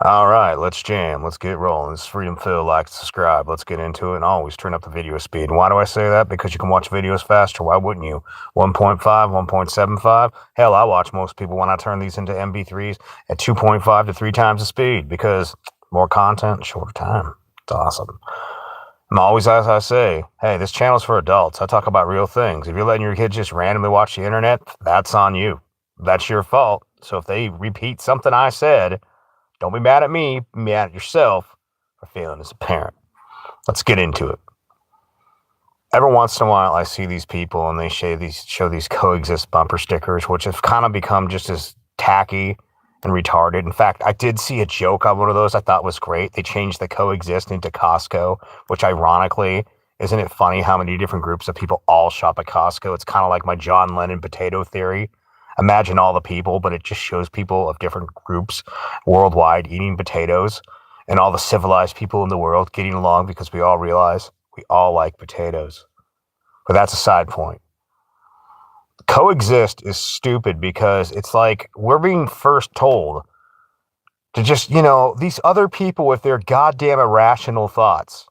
All right, let's jam. Let's get rolling. This is Freedom Phil. Like, subscribe. Let's get into it. And always turn up the video speed. And why do I say that? Because you can watch videos faster. Why wouldn't you? 1.5, 1.75. Hell, I watch most people when I turn these into MP3s at 2.5 to 3 times the speed because more content, shorter time. It's awesome. I'm always, as I say, hey, this channel's for adults. I talk about real things. If you're letting your kids just randomly watch the internet, that's on you. That's your fault. So if they repeat something I said, don't be mad at me, be mad at yourself for failing as a parent. Let's get into it. Every once in a while, I see these people and they show these Coexist bumper stickers, which have kind of become just as tacky and retarded. In fact, I did see a joke on one of those I thought was great. They changed the Coexist into Costco, which ironically, isn't it funny how many different groups of people all shop at Costco? It's kind of like my John Lennon potato theory. Imagine all the people, but it just shows people of different groups worldwide eating potatoes and all the civilized people in the world getting along because we all realize we all like potatoes. But that's a side point. Coexist is stupid because it's like we're being first told to just, these other people with their goddamn irrational thoughts.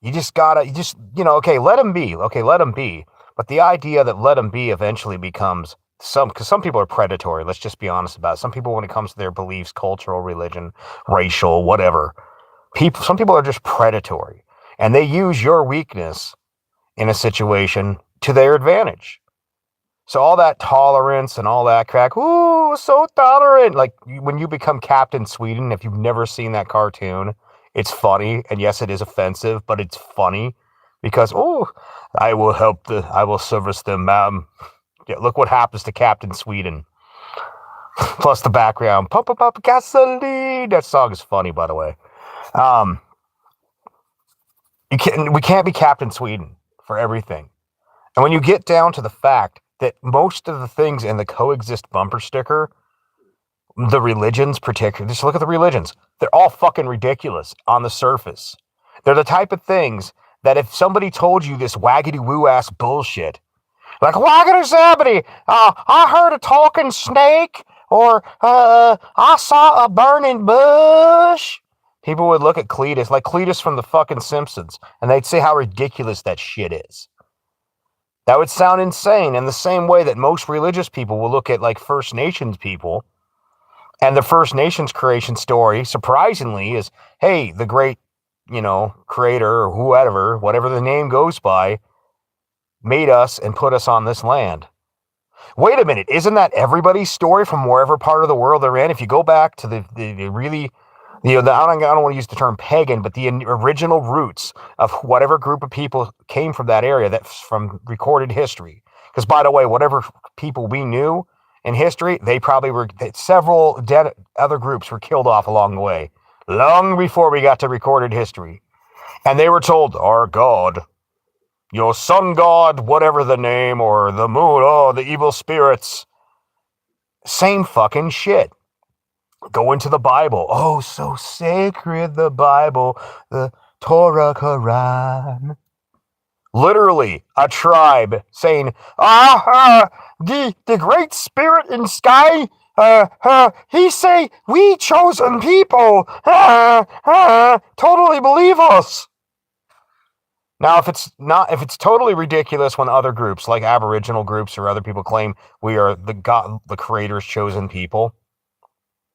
Okay, let them be. Okay, let them be. But the idea that let them be eventually becomes because some people are predatory. Let's just be honest about it. Some people, when it comes to their beliefs, cultural, religion, racial, whatever, some people are just predatory and they use your weakness in a situation to their advantage. So all that tolerance and all that crack, ooh, so tolerant. Like when you become Captain Sweden, if you've never seen that cartoon, it's funny. And yes, it is offensive, but it's funny because, oh, I will service them, ma'am. Yeah, look what happens to Captain Sweden. Plus the background, pump up gasoline. That song is funny, by the way. We can't be Captain Sweden for everything. And when you get down to the fact that most of the things in the Coexist bumper sticker, the religions particularly, just look at the religions. They're all fucking ridiculous on the surface. They're the type of things that if somebody told you this waggedy woo ass bullshit, like, waggity zabbity, I heard a talking snake, or I saw a burning bush. People would look at Cletus, like Cletus from the fucking Simpsons, and they'd say how ridiculous that shit is. That would sound insane in the same way that most religious people will look at, like, First Nations people, and the First Nations creation story, surprisingly, is, hey, the great, creator, or whoever, whatever the name goes by, made us and put us on this land. Wait a minute, isn't that everybody's story from wherever part of the world they're in? If you go back to the really, I don't want to use the term pagan, but the original roots of whatever group of people came from that area, that's from recorded history. Because, by the way, whatever people we knew in history, they probably were, several other groups were killed off along the way, long before we got to recorded history. And they were told, our God, your sun god, whatever the name, or the moon, oh, the evil spirits. Same fucking shit. Go into the Bible. Oh, so sacred, the Bible, the Torah, Quran. Literally, a tribe saying, the great spirit in sky, he say, we chosen people, totally believe us. Now, if it's totally ridiculous when other groups, like Aboriginal groups or other people, claim we are the Creator's chosen people,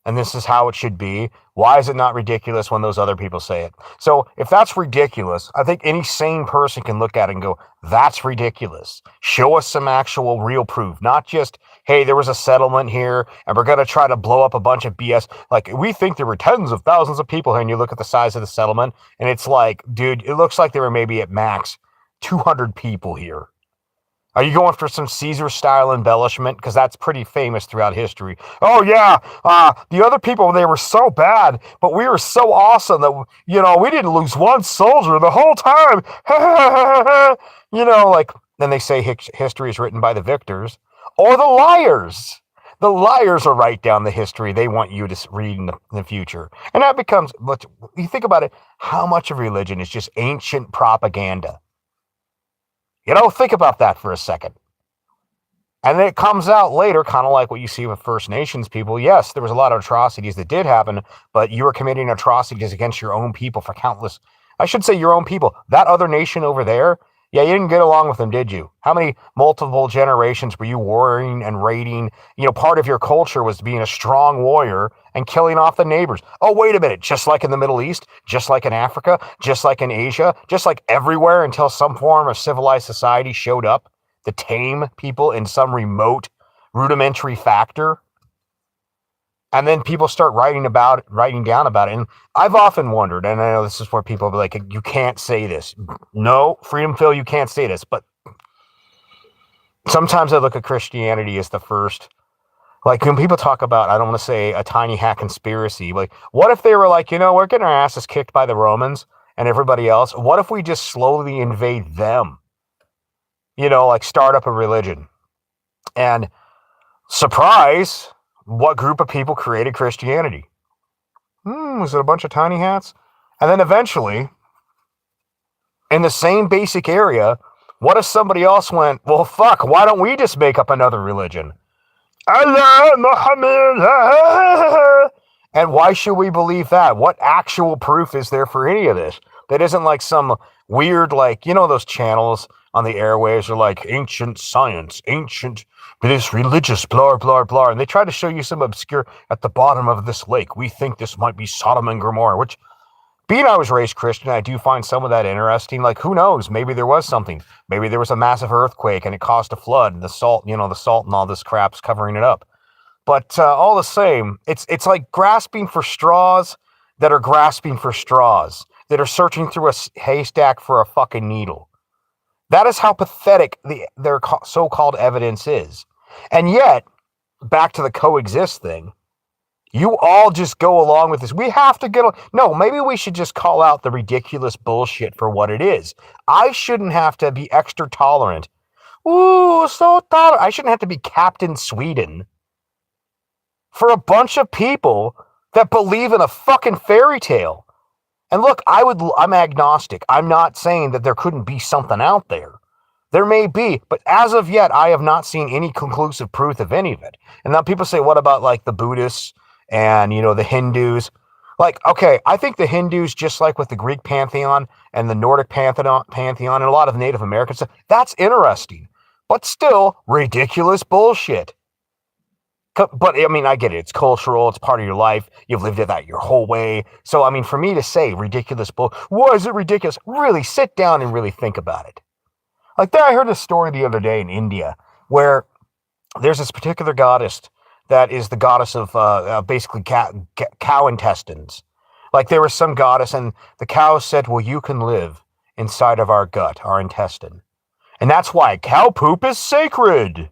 and this is how it should be, why is it not ridiculous when those other people say it? So if that's ridiculous, I think any sane person can look at it and go, that's ridiculous. Show us some actual real proof, not just, hey, there was a settlement here and we're going to try to blow up a bunch of BS. Like, we think there were tens of thousands of people here, and you look at the size of the settlement and it's like, dude, it looks like there were maybe at max 200 people here. Are you going for some Caesar-style embellishment? Because that's pretty famous throughout history. Oh, yeah, the other people, they were so bad, but we were so awesome that, we didn't lose one soldier the whole time. Then they say history is written by the victors or the liars. The liars will write down the history they want you to read in the future. And that becomes, you think about it, how much of religion is just ancient propaganda? Think about that for a second. And then it comes out later, kind of like what you see with First Nations people. Yes, there was a lot of atrocities that did happen, but you were committing atrocities against your own people for countless, I should say your own people. That other nation over there, yeah, you didn't get along with them, did you? How many multiple generations were you warring and raiding? Part of your culture was being a strong warrior and killing off the neighbors. Oh, wait a minute. Just like in the Middle East, just like in Africa, just like in Asia, just like everywhere until some form of civilized society showed up to tame people in some remote, rudimentary factor. And then people start writing down about it. And I've often wondered, and I know this is where people be like, you can't say this. No, Freedom Phil, you can't say this. But sometimes I look at Christianity as the first, like when people talk about, I don't want to say a tiny hat conspiracy. Like, what if they were like, we're getting our asses kicked by the Romans and everybody else. What if we just slowly invade them? Like start up a religion. And surprise, what group of people created Christianity? Was it a bunch of tiny hats? And then eventually, in the same basic area, what if somebody else went, well, fuck, why don't we just make up another religion? Allah Muhammad. And why should we believe that? What actual proof is there for any of this? That isn't like some weird, like, those channels on the airwaves are like ancient science, ancient, this religious, blah, blah, blah. And they try to show you some obscure, at the bottom of this lake, we think this might be Sodom and Gomorrah, which, being I was raised Christian, I do find some of that interesting. Like, who knows? Maybe there was something. Maybe there was a massive earthquake and it caused a flood and the salt and all this crap's covering it up. But all the same, it's like grasping for straws that are grasping for straws, that are searching through a haystack for a fucking needle. That is how pathetic their so-called evidence is. And yet, back to the coexist thing, you all just go along with this. We have to no, maybe we should just call out the ridiculous bullshit for what it is. I shouldn't have to be extra tolerant. Ooh, so tolerant. I shouldn't have to be Captain Sweden for a bunch of people that believe in a fucking fairy tale. And look, I'm agnostic. I'm not saying that there couldn't be something out there. There may be, but as of yet, I have not seen any conclusive proof of any of it. And now people say, what about like the Buddhists and, the Hindus? Like, okay, I think the Hindus, just like with the Greek pantheon and the Nordic pantheon and a lot of Native American stuff, that's interesting, but still ridiculous bullshit. But, I mean, I get it. It's cultural. It's part of your life. You've lived it that your whole way. So, I mean, for me to say ridiculous why is it ridiculous? Really sit down and really think about it. Like I heard a story the other day in India where there's this particular goddess that is the goddess of basically cow intestines. Like there was some goddess and the cow said, well, you can live inside of our gut, our intestine. And that's why cow poop is sacred.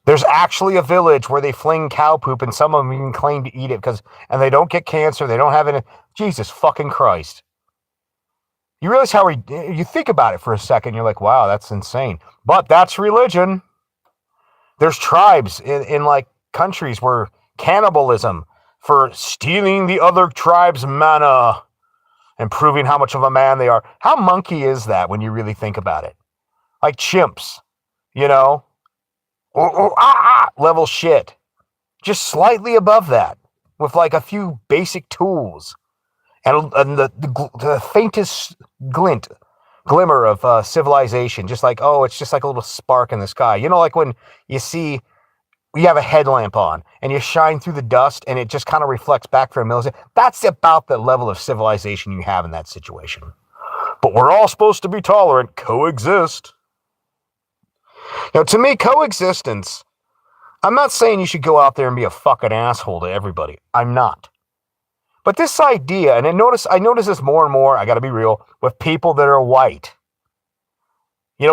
There's actually a village where they fling cow poop and some of them even claim to eat it and they don't get cancer. They don't have any. Jesus fucking Christ. You realize how you think about it for a second. You're like, wow, that's insane. But that's religion. There's tribes in like countries where cannibalism for stealing the other tribe's manna and proving how much of a man they are. How monkey is that when you really think about it? Like chimps, level shit. Just slightly above that with like a few basic tools and the faintest glimmer of civilization. Just like, it's just like a little spark in the sky. Like when you have a headlamp on and you shine through the dust and it just kind of reflects back for a millisecond. That's about the level of civilization you have in that situation. But we're all supposed to be tolerant, coexist. Now, to me, coexistence, I'm not saying you should go out there and be a fucking asshole to everybody. I'm not. But this idea, and I notice this more and more, I got to be real, with people that are white.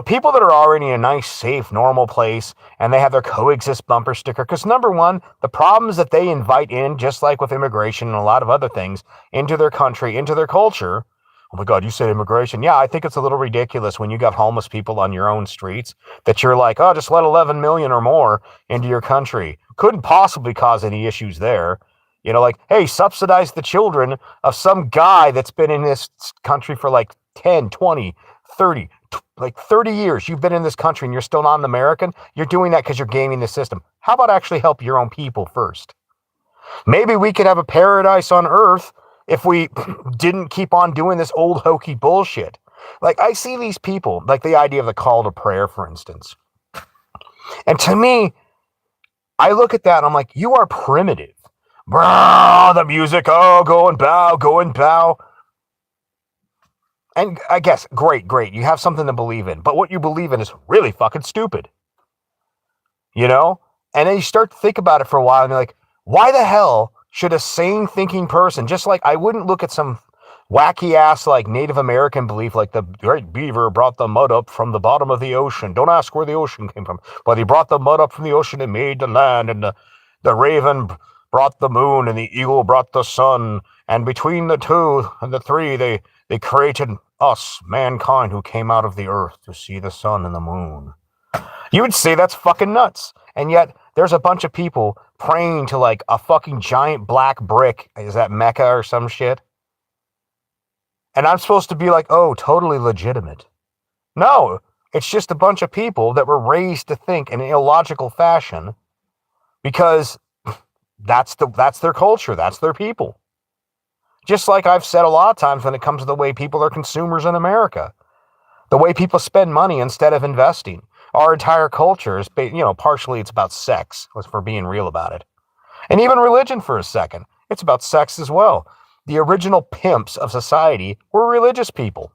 People that are already in a nice, safe, normal place, and they have their coexist bumper sticker. Because number one, the problems that they invite in, just like with immigration and a lot of other things, into their country, into their culture. Oh my God, you said immigration. Yeah, I think it's a little ridiculous when you got homeless people on your own streets that you're like, just let 11 million or more into your country. Couldn't possibly cause any issues there. Like, hey, subsidize the children of some guy that's been in this country for like 10, 20, 30, like 30 years you've been in this country and you're still not an American, you're doing that because you're gaming the system. How about actually help your own people first? Maybe we could have a paradise on Earth if we didn't keep on doing this old hokey bullshit. Like, I see these people, like the idea of the call to prayer, for instance. And to me, I look at that and I'm like, you are primitive. Bro, the music, oh, go and bow, go and bow. And I guess, great. You have something to believe in. But what you believe in is really fucking stupid. You know? And then you start to think about it for a while and you're like, why the hell should a sane thinking person, just like I wouldn't look at some wacky ass like Native American belief like the great beaver brought the mud up from the bottom of the ocean. Don't ask where the ocean came from, but he brought the mud up from the ocean and made the land, and the raven brought the moon and the eagle brought the sun, and between the two and the three they created us, mankind, who came out of the earth to see the sun and the moon. You would say that's fucking nuts. And yet there's a bunch of people praying to like a fucking giant black brick. Is that Mecca or some shit? And I'm supposed to be like, oh, totally legitimate. No, it's just a bunch of people that were raised to think in an illogical fashion because that's their culture. That's their people. Just like I've said a lot of times when it comes to the way people are consumers in America, the way people spend money instead of investing. Our entire culture is, partially it's about sex, if we're being real about it. And even religion for a second. It's about sex as well. The original pimps of society were religious people.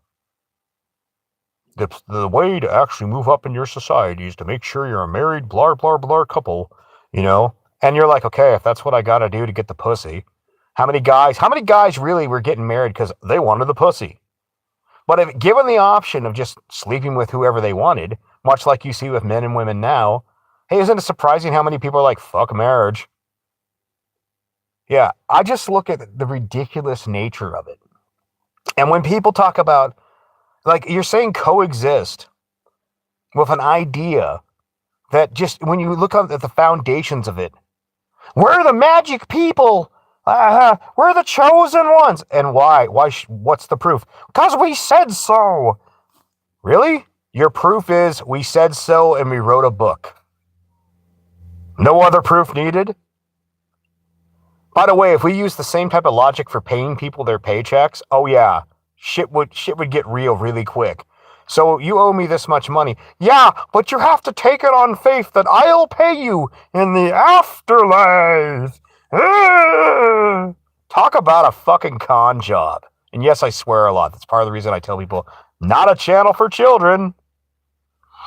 The way to actually move up in your society is to make sure you're a married, blah, blah, blah couple, And you're like, okay, if that's what I got to do to get the pussy. How many guys really were getting married because they wanted the pussy? But if given the option of just sleeping with whoever they wanted, much like you see with men and women now, hey, isn't it surprising how many people are like, fuck marriage? Yeah, I just look at the ridiculous nature of it. And when people talk about, like, you're saying coexist with an idea that just, when you look at the foundations of it, we're the magic people. We're the chosen ones. And why? What's the proof? Because we said so. Really? Your proof is we said so and we wrote a book. No other proof needed? By the way, if we use the same type of logic for paying people their paychecks, oh yeah, shit would get real really quick. So you owe me this much money. Yeah, but you have to take it on faith that I'll pay you in the afterlife. Talk about a fucking con job. And yes, I swear a lot. That's part of the reason I tell people, not a channel for children.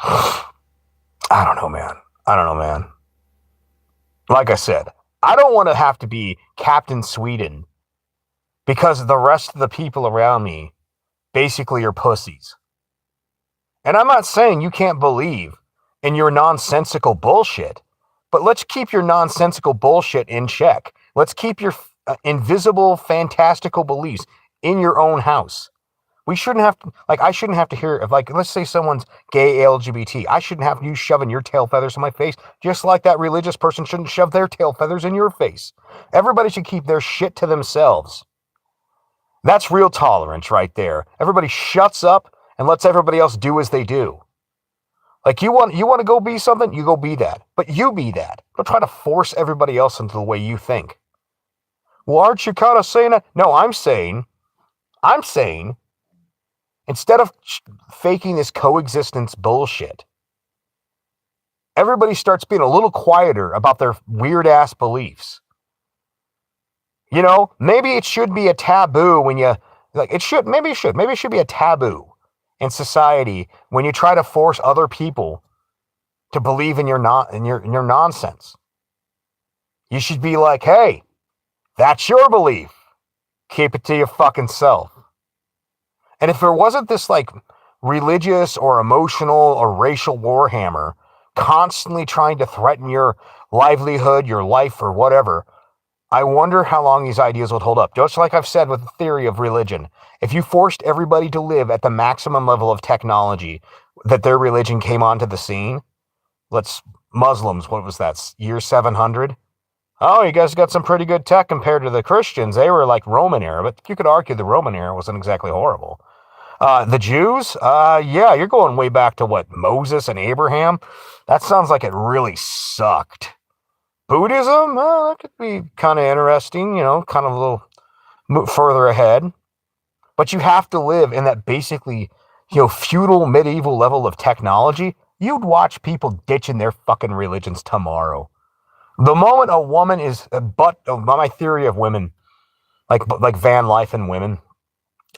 I don't know, man. Like I said, I don't want to have to be Captain Sweden because the rest of the people around me basically are pussies. And I'm not saying you can't believe in your nonsensical bullshit, but let's keep your nonsensical bullshit in check. Let's keep your invisible, fantastical beliefs in your own house. We shouldn't have to, I shouldn't have to hear, let's say someone's gay LGBT. I shouldn't have you shoving your tail feathers in my face, just like that religious person shouldn't shove their tail feathers in your face. Everybody should keep their shit to themselves. That's real tolerance right there. Everybody shuts up and lets everybody else do as they do. Like, you want to go be something, you go be that. But you be that. Don't try to force everybody else into the way you think. Well, aren't you kind of saying that? No, I'm saying, instead of faking this coexistence bullshit, everybody starts being a little quieter about their weird-ass beliefs. Maybe it should be a taboo when you, maybe it should be a taboo in society when you try to force other people to believe in your nonsense. You should be like, hey, that's your belief. Keep it to your fucking self. And if there wasn't this religious or emotional or racial warhammer constantly trying to threaten your livelihood, your life, or whatever, I wonder how long these ideas would hold up. Just like I've said with the theory of religion, if you forced everybody to live at the maximum level of technology that their religion came onto the scene, Muslims, what was that, year 700? Oh, you guys got some pretty good tech compared to the Christians. They were like Roman era, but you could argue the Roman era wasn't exactly horrible. The Jews? Yeah, you're going way back to what, Moses and Abraham? That sounds like it really sucked. Buddhism? That could be kind of interesting, kind of a little further ahead. But you have to live in that basically, feudal medieval level of technology. You'd watch people ditching their fucking religions tomorrow. The moment a woman is, my theory of women, like van life and women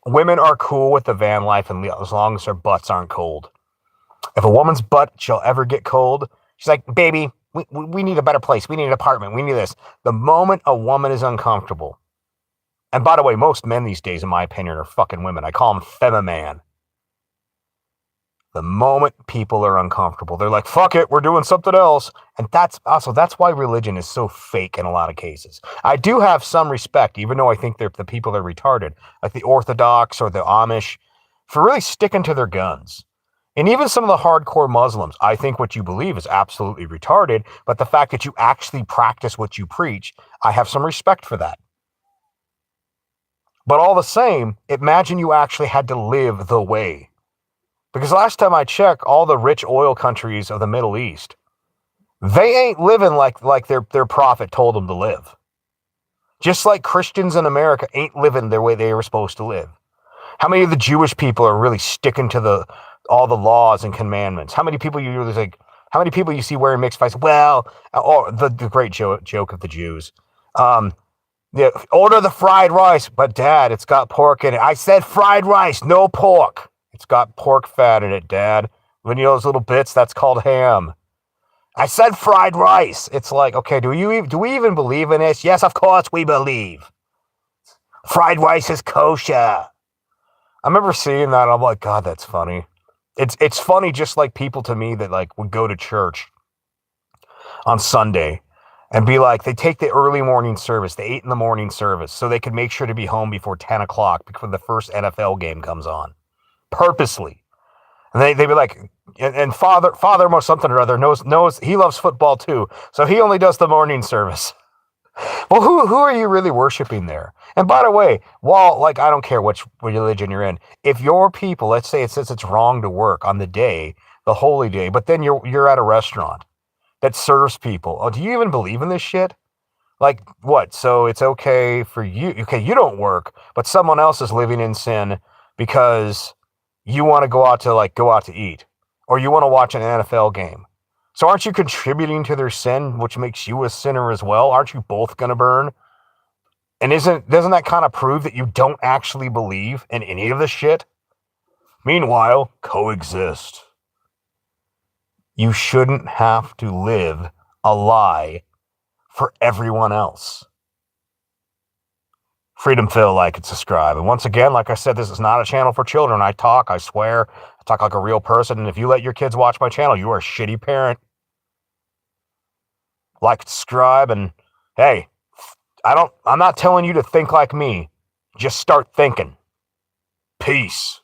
are cool with the van life and as long as their butts aren't cold. If a woman's butt shall ever get cold, she's like, baby, we need a better place. We need an apartment. We need this. The moment a woman is uncomfortable, and by the way, most men these days, in my opinion, are fucking women. I call them femi-man. The moment people are uncomfortable, they're like, fuck it, we're doing something else. And that's why religion is so fake in a lot of cases. I do have some respect, even though I think the people are retarded, like the Orthodox or the Amish, for really sticking to their guns. And even some of the hardcore Muslims, I think what you believe is absolutely retarded, but the fact that you actually practice what you preach, I have some respect for that. But all the same, imagine you actually had to live the way. Because last time I checked, all the rich oil countries of the Middle East, they ain't living like their prophet told them to live. Just like Christians in America ain't living the way they were supposed to live. How many of the Jewish people are really sticking to all the laws and commandments? How many people how many people you see wearing mixed face? Well, the great joke of the Jews. Yeah, order the fried rice, but Dad, it's got pork in it. I said fried rice, no pork. It's got pork fat in it, Dad. When you know those little bits, that's called ham. I said fried rice. It's like, okay, do we even believe in this? Yes, of course we believe. Fried rice is kosher. I remember seeing that. I'm like, God, that's funny. It's funny, just like people to me that like would go to church on Sunday and be like, they take the early morning service, the 8 a.m. service, so they could make sure to be home before 10 o'clock before the first NFL game comes on. Purposely. And they'd be like, and Father most something or other knows he loves football too, so he only does the morning service. Well, who are you really worshiping there? And by the way, while like I don't care which religion you're in, if your people, let's say it says it's wrong to work on the day, the holy day, but then you're at a restaurant that serves people. Oh, do you even believe in this shit? Like what? So it's okay for you. Okay, you don't work, but someone else is living in sin because you want to go out to eat, or you want to watch an NFL game. So aren't you contributing to their sin, which makes you a sinner as well? Aren't you both going to burn? And doesn't that kind of prove that you don't actually believe in any of this shit? Meanwhile, coexist. You shouldn't have to live a lie for everyone else. Freedom Phil, like and subscribe. And once again, like I said, this is not a channel for children. I swear, I talk like a real person. And if you let your kids watch my channel, you are a shitty parent. Like, subscribe, and hey, I'm not telling you to think like me. Just start thinking. Peace.